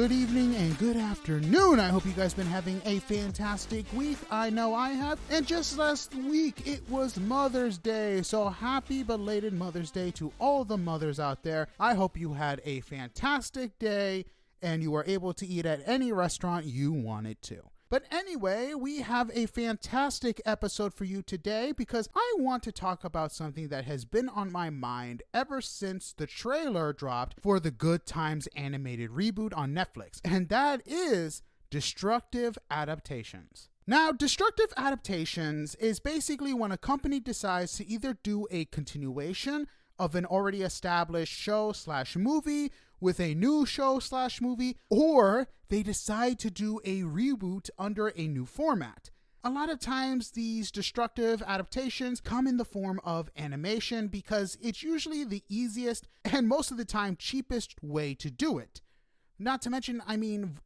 good evening, and good afternoon. I hope you guys been having a fantastic week. I know I have. And just last week, it was Mother's Day. So happy belated Mother's Day to all the mothers out there. I hope you had a fantastic day and you were able to eat at any restaurant you wanted to. But anyway, we have a fantastic episode for you today because I want to talk about something that has been on my mind ever since the trailer dropped for the Good Times animated reboot on Netflix, and that is Destructive Adaptations. Now, Destructive Adaptations is basically when a company decides to either do a continuation of an already established show/movie with a new show/movie, or they decide to do a reboot under a new format. A lot of times these destructive adaptations come in the form of animation because it's usually the easiest and most of the time cheapest way to do it. Not to mention,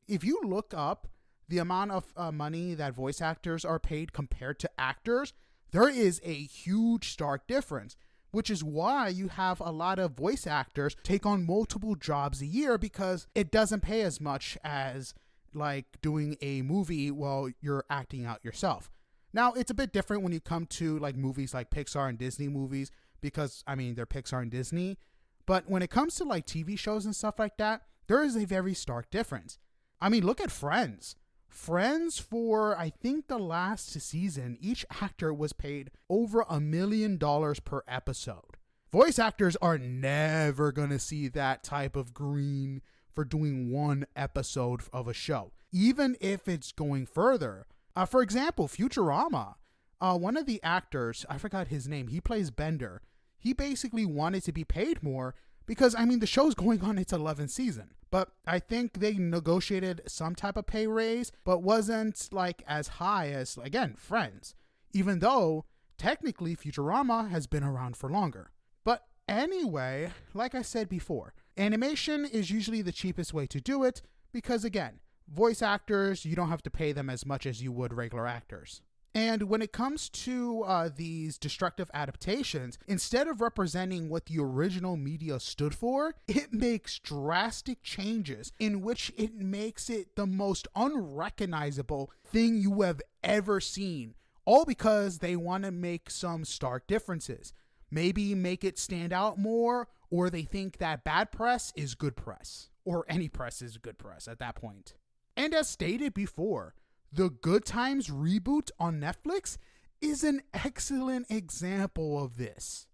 if you look up the amount of money that voice actors are paid compared to actors, there is a huge stark difference, which is why you have a lot of voice actors take on multiple jobs a year because it doesn't pay as much as like doing a movie while you're acting out yourself. Now, it's a bit different when you come to like movies like Pixar and Disney movies because, they're Pixar and Disney. But when it comes to like TV shows and stuff like that, there is a very stark difference. Look at Friends. Friends, for I think the last season, each actor was paid over $1 million per episode. Voice actors are never going to see that type of green for doing one episode of a show, even if it's going further. For example, Futurama, one of the actors, I forgot his name, he plays Bender. He basically wanted to be paid more because, the show's going on its 11th season. But I think they negotiated some type of pay raise, but wasn't like as high as, again, Friends, even though technically Futurama has been around for longer. But anyway, like I said before, animation is usually the cheapest way to do it because, again, voice actors, you don't have to pay them as much as you would regular actors. And when it comes to these destructive adaptations, instead of representing what the original media stood for, it makes drastic changes in which it makes it the most unrecognizable thing you have ever seen, all because they want to make some stark differences. Maybe make it stand out more, or they think that bad press is good press, or any press is good press at that point. And as stated before, the Good Times reboot on Netflix is an excellent example of this.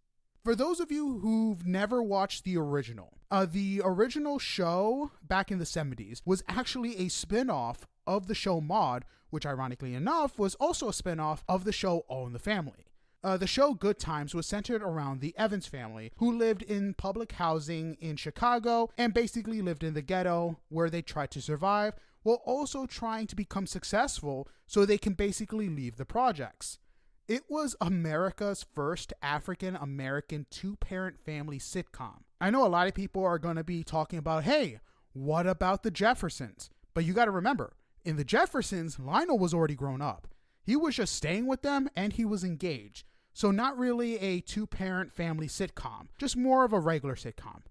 For those of you who've never watched the original show back in the 70s was actually a spin-off of the show Maude, which ironically enough was also a spin-off of the show All in the Family. The show Good Times was centered around the Evans family, who lived in public housing in Chicago and basically lived in the ghetto where they tried to survive, while also trying to become successful so they can basically leave the projects. It was America's first African-American two-parent family sitcom. I know a lot of people are going to be talking about, hey, what about the Jeffersons? But you got to remember, in the Jeffersons, Lionel was already grown up. He was just staying with them and he was engaged. So not really a two-parent family sitcom, just more of a regular sitcom.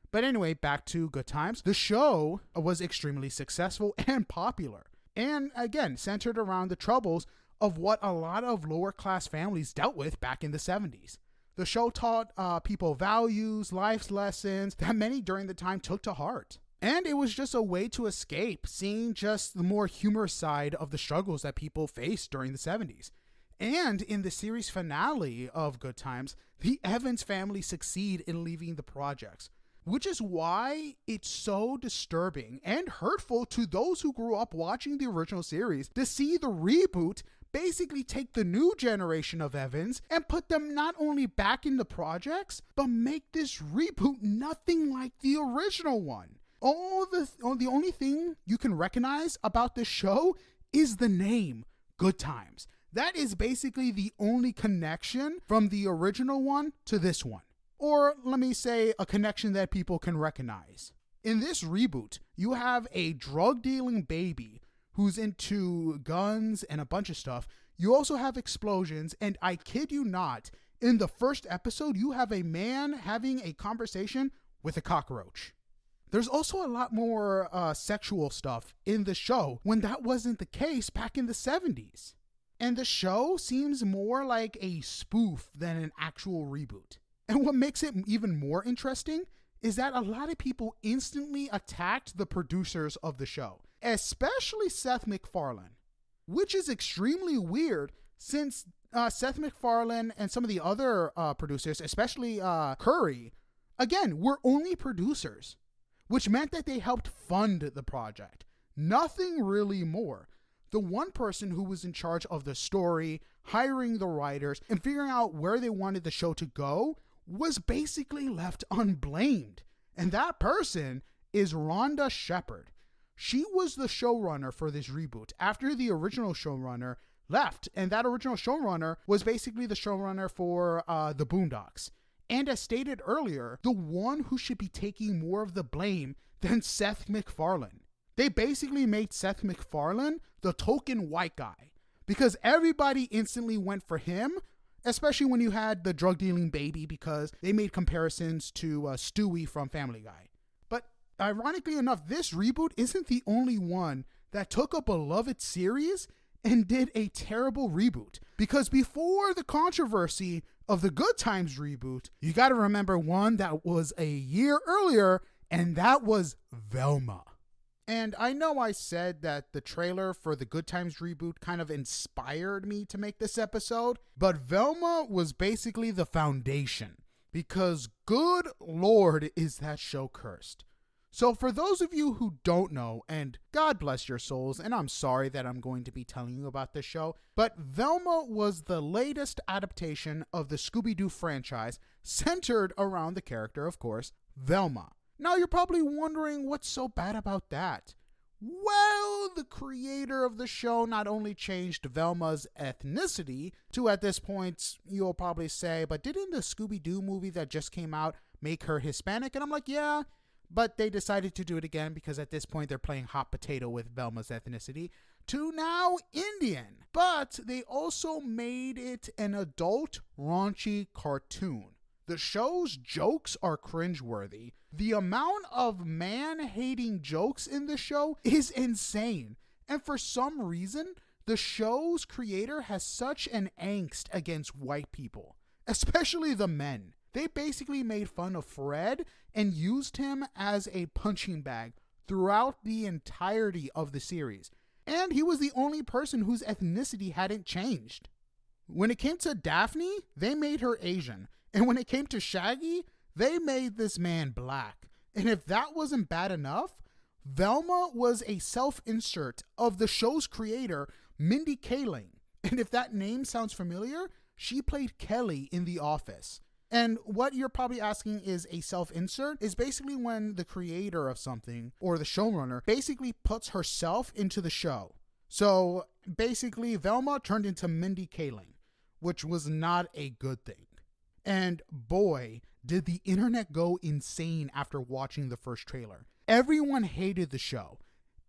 But anyway, back to Good Times. The show was extremely successful and popular. And again, centered around the troubles of what a lot of lower class families dealt with back in the 70s. The show taught people values, life's lessons that many during the time took to heart. And it was just a way to escape seeing just the more humorous side of the struggles that people faced during the 70s. And in the series finale of Good Times, the Evans family succeed in leaving the projects, which is why it's so disturbing and hurtful to those who grew up watching the original series to see the reboot basically take the new generation of Evans and put them not only back in the projects, but make this reboot nothing like the original one. The only thing you can recognize about this show is the name, Good Times. That is basically the only connection from the original one to this one. Or let me say a connection that people can recognize. In this reboot, you have a drug-dealing baby who's into guns and a bunch of stuff. You also have explosions, and I kid you not, in the first episode, you have a man having a conversation with a cockroach. There's also a lot more sexual stuff in the show when that wasn't the case back in the 70s. And the show seems more like a spoof than an actual reboot. And what makes it even more interesting is that a lot of people instantly attacked the producers of the show, especially Seth MacFarlane, which is extremely weird since Seth MacFarlane and some of the other producers, especially Curry, again, were only producers, which meant that they helped fund the project. Nothing really more. The one person who was in charge of the story, hiring the writers, and figuring out where they wanted the show to go was basically left unblamed. And that person is Rhonda Shepherd. She was the showrunner for this reboot after the original showrunner left. And that original showrunner was basically the showrunner for The Boondocks. And as stated earlier, the one who should be taking more of the blame than Seth MacFarlane. They basically made Seth MacFarlane the token white guy because everybody instantly went for him, especially when you had the drug dealing baby, because they made comparisons to Stewie from Family Guy. But ironically enough, this reboot isn't the only one that took a beloved series and did a terrible reboot. Because before the controversy of the Good Times reboot, you got to remember one that was a year earlier, and that was Velma. And I know I said that the trailer for the Good Times reboot kind of inspired me to make this episode, but Velma was basically the foundation, because good Lord is that show cursed. So for those of you who don't know, and God bless your souls, and I'm sorry that I'm going to be telling you about this show, but Velma was the latest adaptation of the Scooby-Doo franchise centered around the character, of course, Velma. Now you're probably wondering what's so bad about that. Well, the creator of the show not only changed Velma's ethnicity to, at this point, you'll probably say, but didn't the Scooby-Doo movie that just came out make her Hispanic? And I'm like, yeah, but they decided to do it again because at this point they're playing hot potato with Velma's ethnicity to now Indian. But they also made it an adult, raunchy cartoon. The show's jokes are cringeworthy. The amount of man-hating jokes in the show is insane. And for some reason, the show's creator has such an angst against white people, especially the men. They basically made fun of Fred and used him as a punching bag throughout the entirety of the series. And he was the only person whose ethnicity hadn't changed. When it came to Daphne, they made her Asian. And when it came to Shaggy, they made this man black. And if that wasn't bad enough, Velma was a self-insert of the show's creator, Mindy Kaling. And if that name sounds familiar, she played Kelly in The Office. And what you're probably asking is a self-insert is basically when the creator of something, or the showrunner, basically puts herself into the show. So basically, Velma turned into Mindy Kaling, which was not a good thing. And boy, did the internet go insane after watching the first trailer. Everyone hated the show,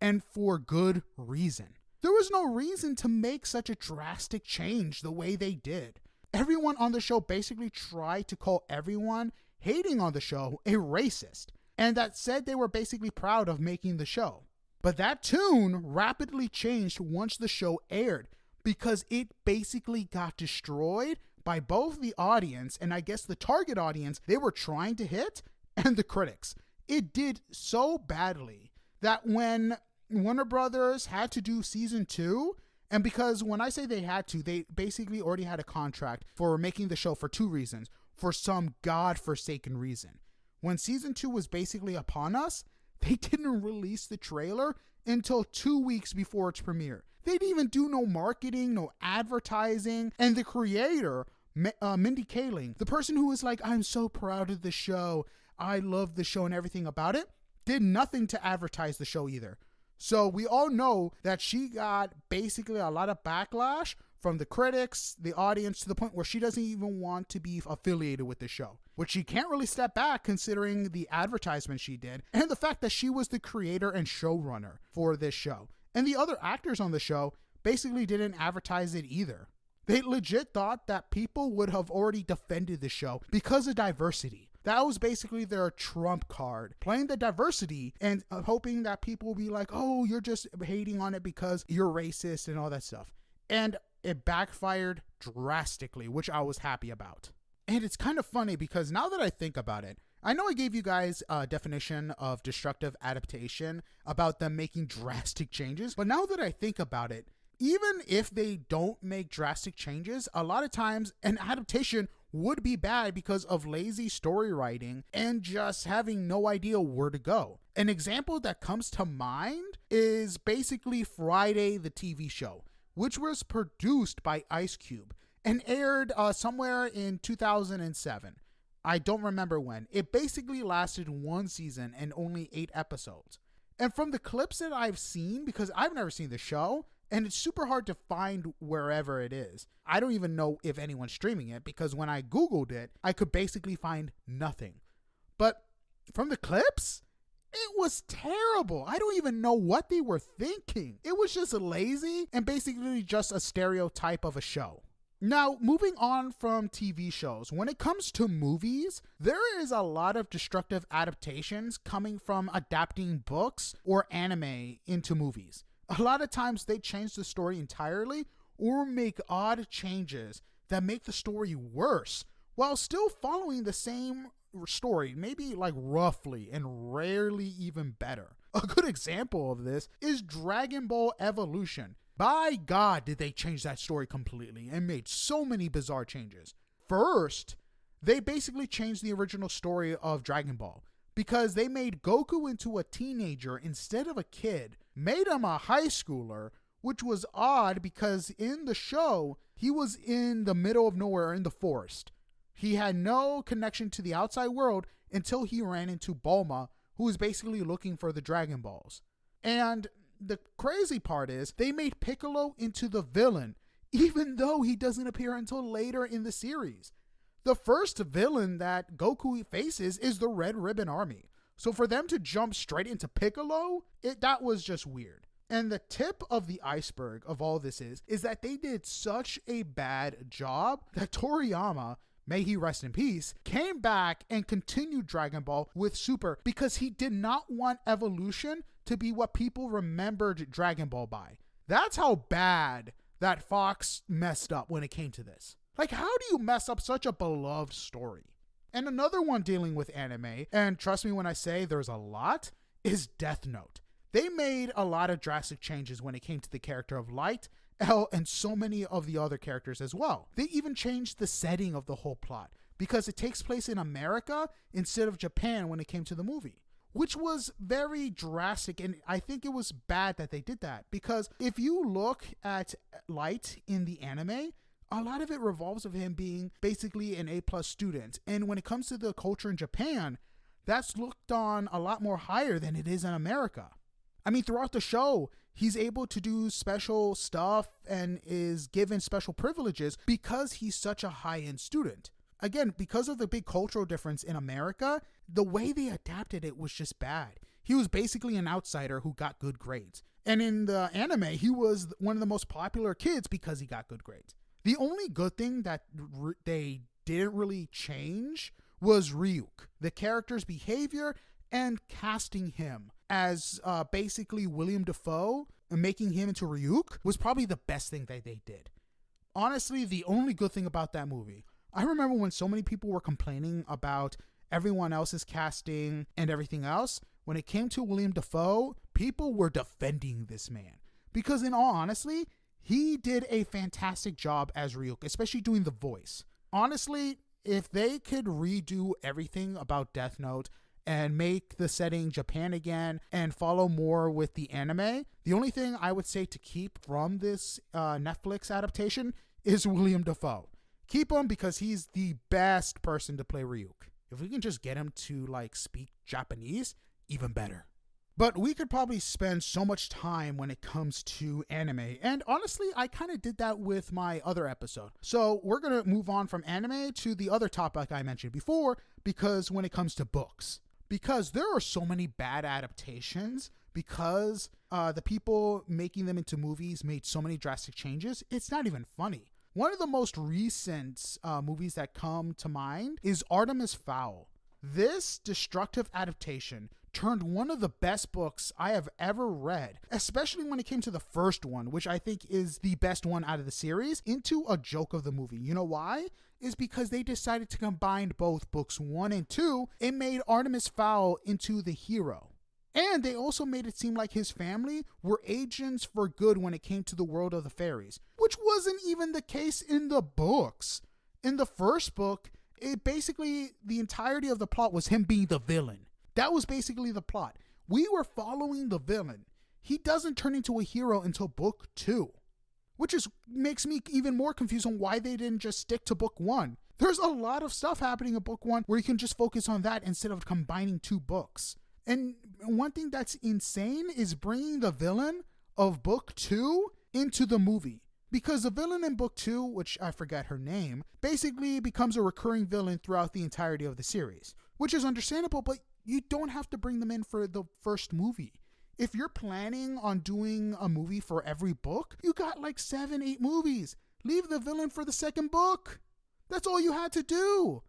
and for good reason. There was no reason to make such a drastic change the way they did. Everyone on the show basically tried to call everyone hating on the show a racist, and that said they were basically proud of making the show. But that tune rapidly changed once the show aired, because it basically got destroyed by both the audience and I guess the target audience they were trying to hit and the critics. It did so badly that when Warner Brothers had to do season 2, and because when I say they had to, they basically already had a contract for making the show for 2 reasons, for some godforsaken reason. When season 2 was basically upon us, they didn't release the trailer until 2 weeks before its premiere. They didn't even do no marketing, no advertising, and the creator, Mindy Kaling, the person who was like, I'm so proud of the show, I love the show and everything about it, did nothing to advertise the show either. So we all know that she got basically a lot of backlash from the critics, the audience, to the point where she doesn't even want to be affiliated with the show, which she can't really step back considering the advertisement she did and the fact that she was the creator and showrunner for this show. And the other actors on the show basically didn't advertise it either. They legit thought that people would have already defended the show because of diversity, That was basically their trump card, playing the diversity and hoping that people will be like, oh, you're just hating on it because you're racist and all that stuff. And it backfired drastically, which I was happy about. And it's kind of funny because now that I think about it, I know I gave you guys a definition of destructive adaptation about them making drastic changes, but now that I think about it, even if they don't make drastic changes, a lot of times an adaptation would be bad because of lazy story writing and just having no idea where to go. An example that comes to mind is basically Friday the TV show, which was produced by Ice Cube and aired somewhere in 2007. I don't remember when. It basically lasted one season and only 8 episodes. And from the clips that I've seen, because I've never seen the show, and it's super hard to find wherever it is. I don't even know if anyone's streaming it because when I Googled it, I could basically find nothing. But from the clips, it was terrible. I don't even know what they were thinking. It was just lazy and basically just a stereotype of a show. Now, moving on from TV shows, when it comes to movies, there is a lot of destructive adaptations coming from adapting books or anime into movies. A lot of times they change the story entirely or make odd changes that make the story worse while still following the same story, maybe like roughly and rarely even better. A good example of this is Dragon Ball Evolution. By God, did they change that story completely and made so many bizarre changes. First, they basically changed the original story of Dragon Ball because they made Goku into a teenager instead of a kid, made him a high schooler, which was odd because in the show, he was in the middle of nowhere in the forest. He had no connection to the outside world until he ran into Bulma, who was basically looking for the Dragon Balls. And the crazy part is they made Piccolo into the villain, even though he doesn't appear until later in the series. The first villain that Goku faces is the Red Ribbon Army. So for them to jump straight into Piccolo, that was just weird. And the tip of the iceberg of all this is that they did such a bad job that Toriyama, may he rest in peace, came back and continued Dragon Ball with Super because he did not want Evolution to be what people remembered Dragon Ball by. That's how bad that Fox messed up when it came to this. Like, how do you mess up such a beloved story? And another one dealing with anime, and trust me when I say there's a lot, is Death Note. They made a lot of drastic changes when it came to the character of Light, L, and so many of the other characters as well. They even changed the setting of the whole plot because it takes place in America instead of Japan when it came to the movie, which was very drastic. And I think it was bad that they did that because if you look at Light in the anime, a lot of it revolves of him being basically an A+ student. And when it comes to the culture in Japan, that's looked on a lot more higher than it is in America. I mean, throughout the show, he's able to do special stuff and is given special privileges because he's such a high-end student. Again, because of the big cultural difference in America, the way they adapted it was just bad. He was basically an outsider who got good grades. And in the anime, he was one of the most popular kids because he got good grades. The only good thing that they didn't really change was Ryuk, the character's behavior and casting him as basically William Dafoe and making him into Ryuk was probably the best thing that they did. Honestly, the only good thing about that movie, I remember when so many people were complaining about everyone else's casting and everything else. When it came to William Dafoe, people were defending this man because in all honesty, he did a fantastic job as Ryuk, especially doing the voice. Honestly, if they could redo everything about Death Note and make the setting Japan again and follow more with the anime, the only thing I would say to keep from this Netflix adaptation is William Dafoe. Keep him because he's the best person to play Ryuk. If we can just get him to like speak Japanese, even better. But we could probably spend so much time when it comes to anime. And honestly, I kind of did that with my other episode. So we're going to move on from anime to the other topic I mentioned before, because when it comes to books, because there are so many bad adaptations, because the people making them into movies made so many drastic changes, it's not even funny. One of the most recent movies that come to mind is Artemis Fowl. This Destructive Adaptation turned one of the best books I have ever read, especially when it came to the first one, which I think is the best one out of the series, into a joke of the movie. You know why? Is because they decided to combine both books 1 and 2 and made Artemis Fowl into the hero. And they also made it seem like his family were agents for good when it came to the world of the fairies, which wasn't even the case in the books. In the first book, the entirety of the plot was him being the villain. That was basically the plot. We were following the villain. He doesn't turn into a hero until book 2, which makes me even more confused on why they didn't just stick to book 1. There's a lot of stuff happening in book 1 where you can just focus on that instead of combining 2 books. And one thing that's insane is bringing the villain of book 2 into the movie. Because the villain in book 2, which I forget her name, basically becomes a recurring villain throughout the entirety of the series, which is understandable, but you don't have to bring them in for the first movie. If you're planning on doing a movie for every book, you got like 7, 8 movies. Leave the villain for the second book. That's all you had to do.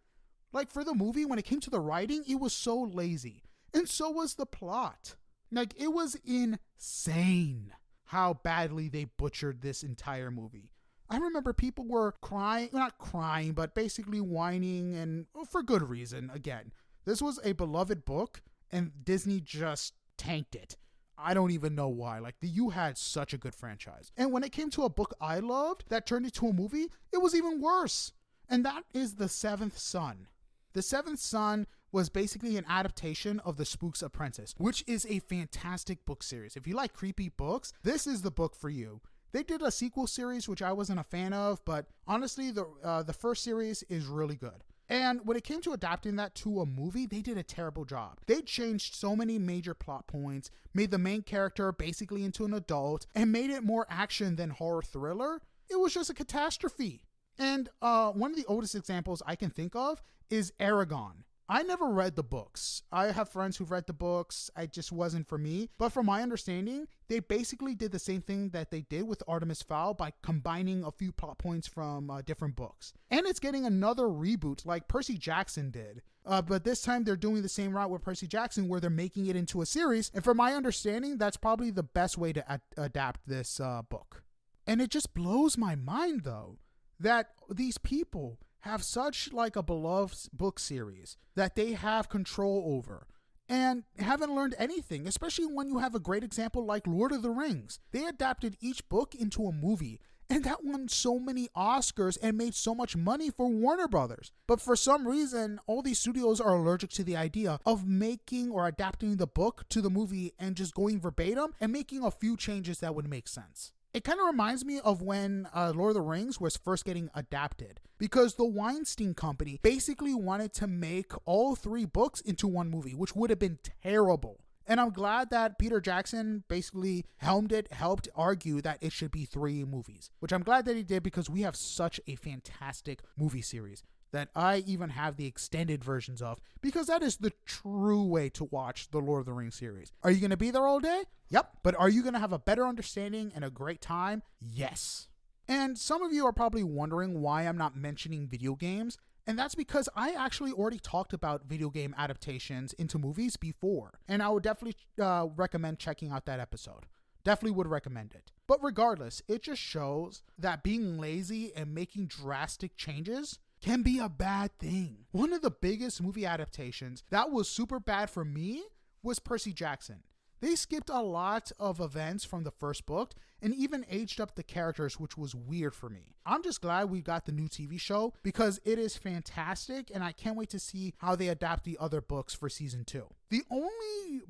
Like for the movie, when it came to the writing, it was so lazy. And so was the plot. Like it was insane how badly they butchered this entire movie. I remember people were crying, not crying, but basically whining, and for good reason. Again, this was a beloved book and Disney just tanked it. I don't even know why. Like, you had such a good franchise. And when it came to a book I loved that turned into a movie, it was even worse. And that is The Seventh Son. The Seventh Son was basically an adaptation of The Spook's Apprentice, which is a fantastic book series. If you like creepy books, this is the book for you. They did a sequel series, which I wasn't a fan of, but honestly, the first series is really good. And when it came to adapting that to a movie, they did a terrible job. They changed so many major plot points, made the main character basically into an adult, and made it more action than horror thriller. It was just a catastrophe. And one of the oldest examples I can think of is Aragon. I never read the books. I have friends who've read the books. It just wasn't for me. But from my understanding, they basically did the same thing that they did with Artemis Fowl by combining a few plot points from different books. And it's getting another reboot like Percy Jackson did. But this time they're doing the same route with Percy Jackson where they're making it into a series. And from my understanding, that's probably the best way to adapt this book. And it just blows my mind, though, that these people have such like a beloved book series that they have control over and haven't learned anything, especially when you have a great example like Lord of the Rings. They adapted each book into a movie, and that won so many Oscars and made so much money for Warner Brothers. But for some reason, all these studios are allergic to the idea of making or adapting the book to the movie and just going verbatim and making a few changes that would make sense. It kind of reminds me of when Lord of the Rings was first getting adapted, because the Weinstein Company basically wanted to make all 3 books into one movie, which would have been terrible. And I'm glad that Peter Jackson basically helped argue that it should be 3 movies, which I'm glad that he did because we have such a fantastic movie series that I even have the extended versions of, because that is the true way to watch the Lord of the Rings series. Are you going to be there all day? Yep. But are you going to have a better understanding and a great time? Yes. And some of you are probably wondering why I'm not mentioning video games. And that's because I actually already talked about video game adaptations into movies before. And I would definitely recommend checking out that episode. Definitely would recommend it. But regardless, it just shows that being lazy and making drastic changes can be a bad thing. One of the biggest movie adaptations that was super bad for me was Percy Jackson. They skipped a lot of events from the first book and even aged up the characters, which was weird for me. I'm just glad we got the new TV show because it is fantastic and I can't wait to see how they adapt the other books for season 2. The only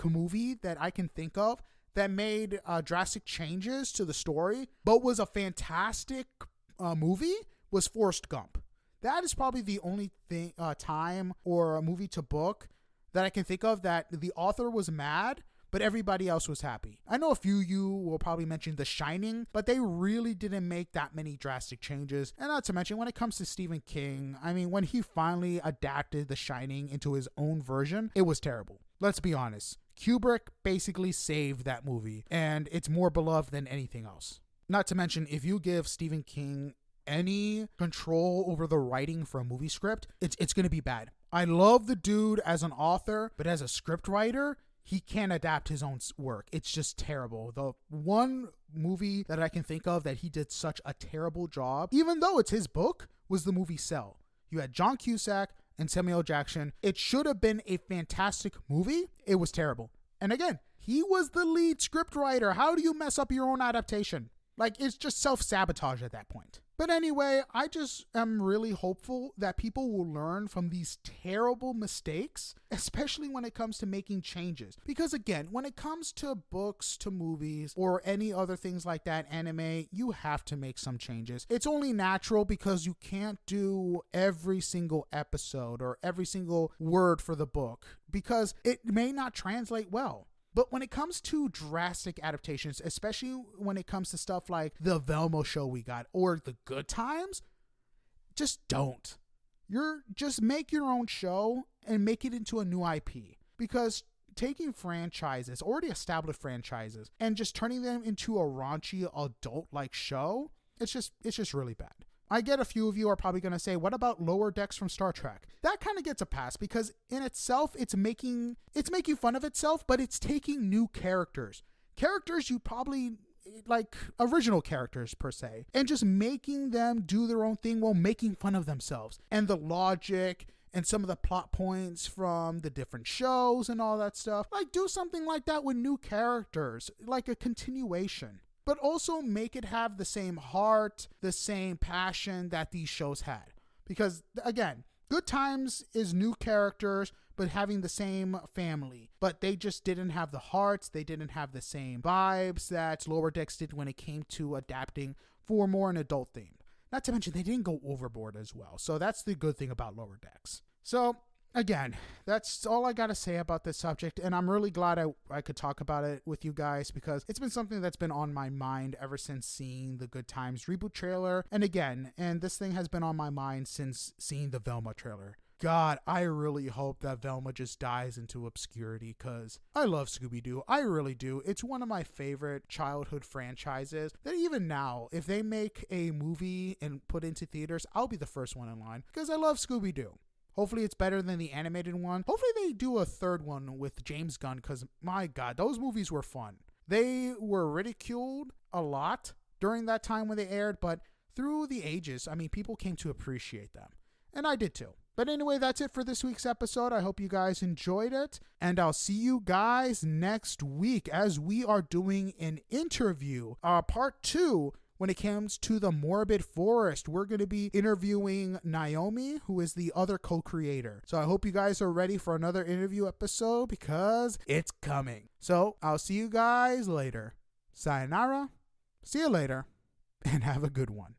movie that I can think of that made drastic changes to the story but was a fantastic movie was Forrest Gump. That is probably the only time or a movie to book that I can think of that the author was mad, but everybody else was happy. I know a few of you will probably mention The Shining, but they really didn't make that many drastic changes. And not to mention, when it comes to Stephen King, I mean, when he finally adapted The Shining into his own version, it was terrible. Let's be honest. Kubrick basically saved that movie, and it's more beloved than anything else. Not to mention, if you give Stephen King any control over the writing for a movie script, it's going to be bad. I love the dude as an author, but as a script writer, he can't adapt his own work. It's just terrible. The one movie that I can think of that he did such a terrible job, even though it's his book, was the movie Cell. You had John Cusack and Samuel Jackson. It should have been a fantastic movie. It was terrible. And again, he was the lead script writer. How do you mess up your own adaptation? Like, it's just self-sabotage at that point. But anyway, I just am really hopeful that people will learn from these terrible mistakes, especially when it comes to making changes. Because again, when it comes to books, to movies, or any other things like that, anime, you have to make some changes. It's only natural because you can't do every single episode or every single word for the book because it may not translate well. But when it comes to drastic adaptations, especially when it comes to stuff like the Velma show we got or the Good Times, just don't. Just make your own show and make it into a new IP. Because taking franchises, already established franchises, and just turning them into a raunchy adult-like show, it's just really bad. I get a few of you are probably going to say, what about Lower Decks from Star Trek? That kind of gets a pass because in itself, it's making fun of itself, but it's taking new characters. Characters you probably like, original characters per se, and just making them do their own thing while making fun of themselves. And the logic and some of the plot points from the different shows and all that stuff. Like, do something like that with new characters, like a continuation. But also make it have the same heart, the same passion that these shows had. Because, again, Good Times is new characters, but having the same family. But they just didn't have the hearts, they didn't have the same vibes that Lower Decks did when it came to adapting for more an adult theme. Not to mention, they didn't go overboard as well. So that's the good thing about Lower Decks. So, again, that's all I got to say about this subject, and I'm really glad I could talk about it with you guys because it's been something that's been on my mind ever since seeing the Good Times reboot trailer. And this thing has been on my mind since seeing the Velma trailer. God, I really hope that Velma just dies into obscurity because I love Scooby-Doo. I really do. It's one of my favorite childhood franchises that even now, if they make a movie and put into theaters, I'll be the first one in line because I love Scooby-Doo. Hopefully it's better than the animated one. Hopefully they do a third one with James Gunn because, my God, those movies were fun. They were ridiculed a lot during that time when they aired, but through the ages, people came to appreciate them. And I did too. But anyway, that's it for this week's episode. I hope you guys enjoyed it. And I'll see you guys next week as we are doing an interview, part 2. When it comes to the Morbid Forest, we're going to be interviewing Naomi, who is the other co-creator. So I hope you guys are ready for another interview episode because it's coming. So I'll see you guys later. Sayonara, see you later, and have a good one.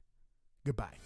Goodbye.